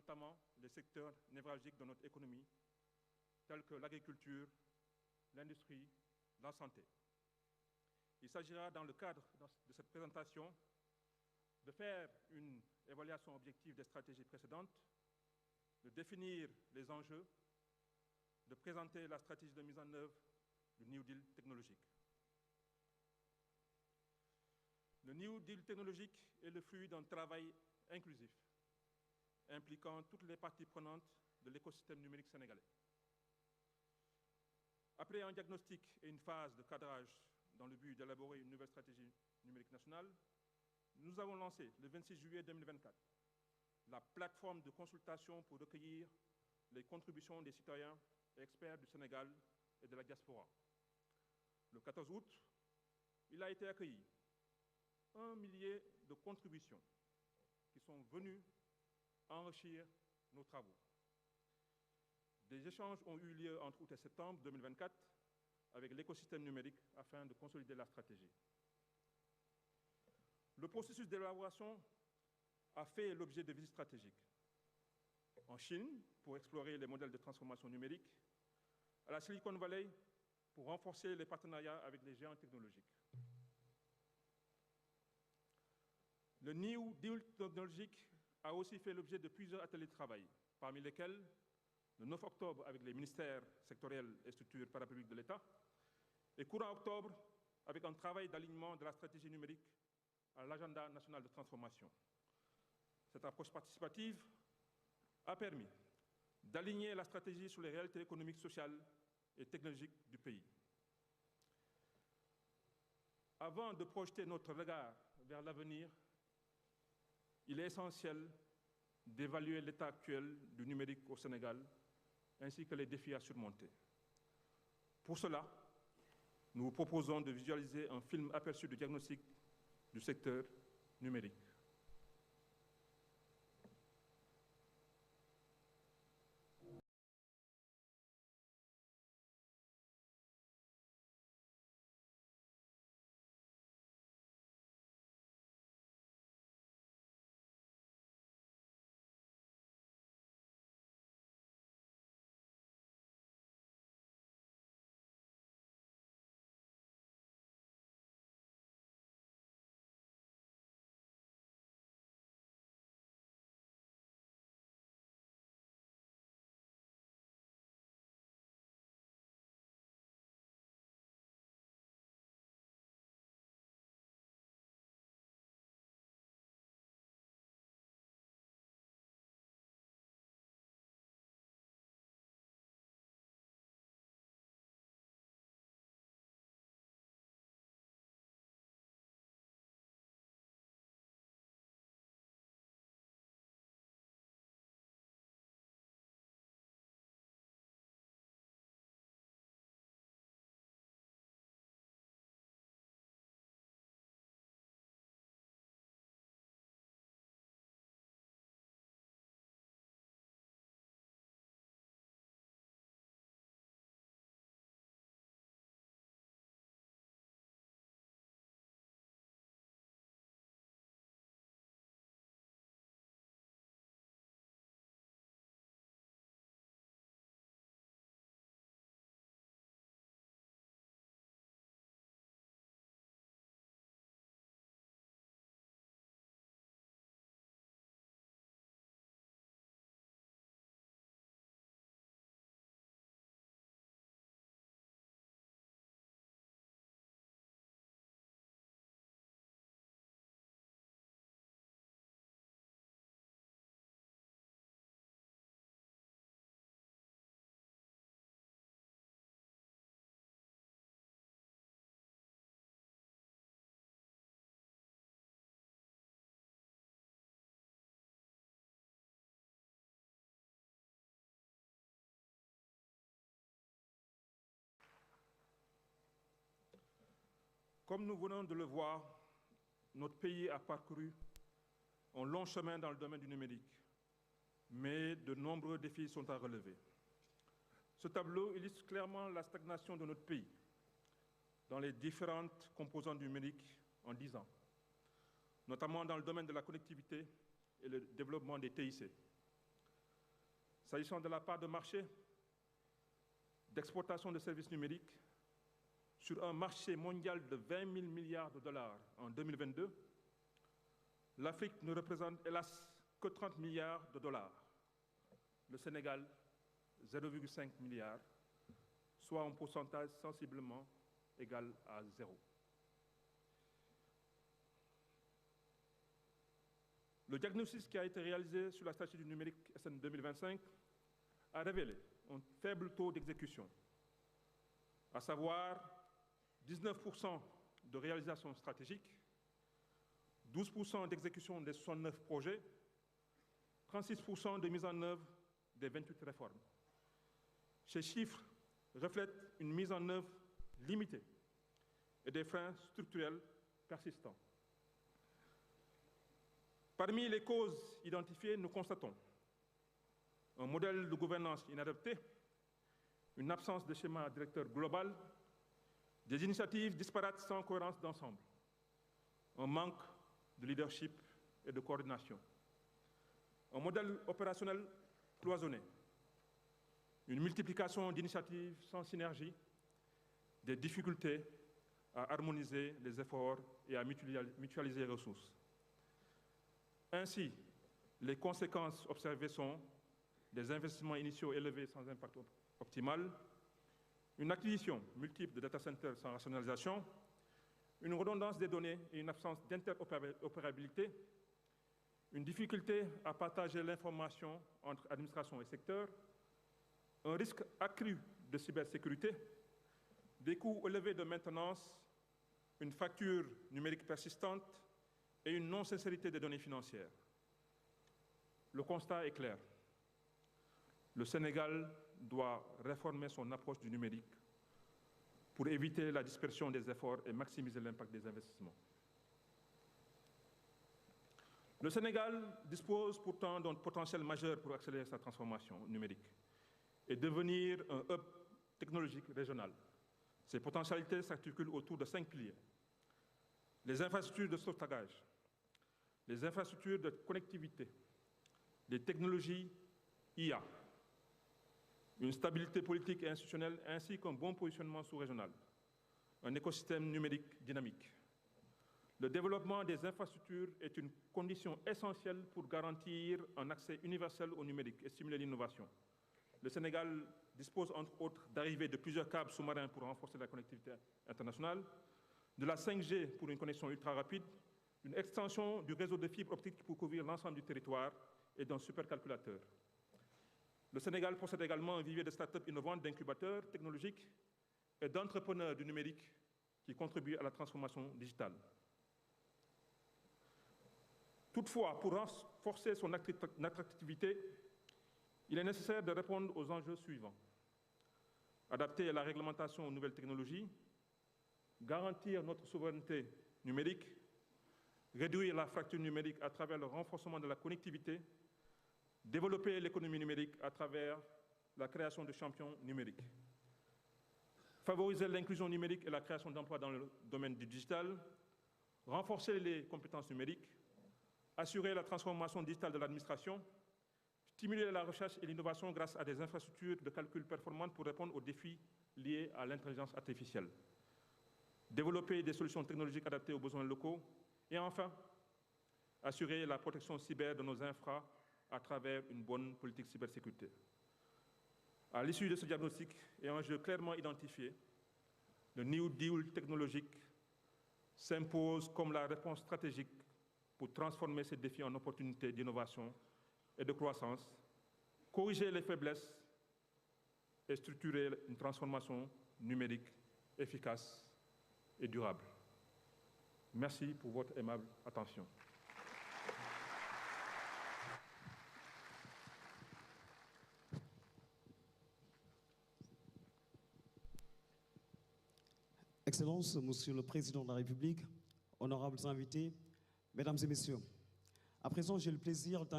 notamment les secteurs névralgiques de notre économie, tels que l'agriculture, l'industrie, la santé. Il s'agira, dans le cadre de cette présentation, de faire une évaluation objective des stratégies précédentes, de définir les enjeux, de présenter la stratégie de mise en œuvre du New Deal technologique. Le New Deal technologique est le fruit d'un travail inclusif, impliquant toutes les parties prenantes de l'écosystème numérique sénégalais. Après un diagnostic et une phase de cadrage dans le but d'élaborer une nouvelle stratégie numérique nationale, nous avons lancé, le 26 juillet 2024, la plateforme de consultation pour recueillir les contributions des citoyens et experts du Sénégal et de la diaspora. Le 14 août, il a été accueilli 1 millier de contributions qui sont venues enrichir nos travaux. Des échanges ont eu lieu entre août et septembre 2024 avec l'écosystème numérique afin de consolider la stratégie. Le processus d'élaboration a fait l'objet de visites stratégiques. En Chine, pour explorer les modèles de transformation numérique, à la Silicon Valley, pour renforcer les partenariats avec les géants technologiques. Le New Deal technologique a aussi fait l'objet de plusieurs ateliers de travail, parmi lesquels le 9 octobre avec les ministères sectoriels et structures parapubliques de l'État, et courant octobre avec un travail d'alignement de la stratégie numérique à l'agenda national de transformation. Cette approche participative a permis d'aligner la stratégie sur les réalités économiques, sociales et technologiques du pays. Avant de projeter notre regard vers l'avenir, il est essentiel d'évaluer l'état actuel du numérique au Sénégal, ainsi que les défis à surmonter. Pour cela, nous vous proposons de visualiser un film aperçu de diagnostic du secteur numérique. Comme nous venons de le voir, notre pays a parcouru un long chemin dans le domaine du numérique, mais de nombreux défis sont à relever. Ce tableau illustre clairement la stagnation de notre pays dans les différentes composantes du numérique en 10 ans, notamment dans le domaine de la connectivité et le développement des TIC. S'agissant de la part de marché d'exportation de services numériques, sur un marché mondial de 20 000 milliards de dollars en 2022, l'Afrique ne représente hélas que 30 milliards de dollars. Le Sénégal, 0,5 milliard, soit un pourcentage sensiblement égal à 0. Le diagnostic qui a été réalisé sur la stratégie du numérique SN 2025 a révélé un faible taux d'exécution, à savoir 19% de réalisation stratégique, 12% d'exécution des 69 projets, 36% de mise en œuvre des 28 réformes. Ces chiffres reflètent une mise en œuvre limitée et des freins structurels persistants. Parmi les causes identifiées, nous constatons un modèle de gouvernance inadapté, une absence de schéma directeur global, des initiatives disparates sans cohérence d'ensemble, un manque de leadership et de coordination, un modèle opérationnel cloisonné, une multiplication d'initiatives sans synergie, des difficultés à harmoniser les efforts et à mutualiser les ressources. Ainsi, les conséquences observées sont des investissements initiaux élevés sans impact optimal, une acquisition multiple de data centers sans rationalisation, une redondance des données et une absence d'interopérabilité, une difficulté à partager l'information entre administration et secteur, un risque accru de cybersécurité, des coûts élevés de maintenance, une fracture numérique persistante et une non-sincérité des données financières. Le constat est clair. Le Sénégal doit réformer son approche du numérique pour éviter la dispersion des efforts et maximiser l'impact des investissements. Le Sénégal dispose pourtant d'un potentiel majeur pour accélérer sa transformation numérique et devenir un hub technologique régional. Ces potentialités s'articulent autour de 5 piliers. Les infrastructures de stockage, les infrastructures de connectivité, les technologies IA, une stabilité politique et institutionnelle ainsi qu'un bon positionnement sous-régional, un écosystème numérique dynamique. Le développement des infrastructures est une condition essentielle pour garantir un accès universel au numérique et stimuler l'innovation. Le Sénégal dispose entre autres d'arrivées de plusieurs câbles sous-marins pour renforcer la connectivité internationale, de la 5G pour une connexion ultra rapide, d'une extension du réseau de fibres optiques pour couvrir l'ensemble du territoire et d'un supercalculateur. Le Sénégal possède également un vivier de start-up innovantes, d'incubateurs technologiques et d'entrepreneurs du numérique qui contribuent à la transformation digitale. Toutefois, pour renforcer son attractivité, il est nécessaire de répondre aux enjeux suivants. Adapter la réglementation aux nouvelles technologies, garantir notre souveraineté numérique, réduire la fracture numérique à travers le renforcement de la connectivité, développer l'économie numérique à travers la création de champions numériques, favoriser l'inclusion numérique et la création d'emplois dans le domaine du digital, renforcer les compétences numériques, assurer la transformation digitale de l'administration, stimuler la recherche et l'innovation grâce à des infrastructures de calcul performantes pour répondre aux défis liés à l'intelligence artificielle, développer des solutions technologiques adaptées aux besoins locaux et enfin, assurer la protection cyber de nos infras à travers une bonne politique cybersécurité. À l'issue de ce diagnostic et un enjeu clairement identifié, le New Deal technologique s'impose comme la réponse stratégique pour transformer ces défis en opportunités d'innovation et de croissance, corriger les faiblesses et structurer une transformation numérique efficace et durable. Merci pour votre aimable attention. Excellences, Monsieur le Président de la République, honorables invités, Mesdames et Messieurs, à présent j'ai le plaisir d'inviter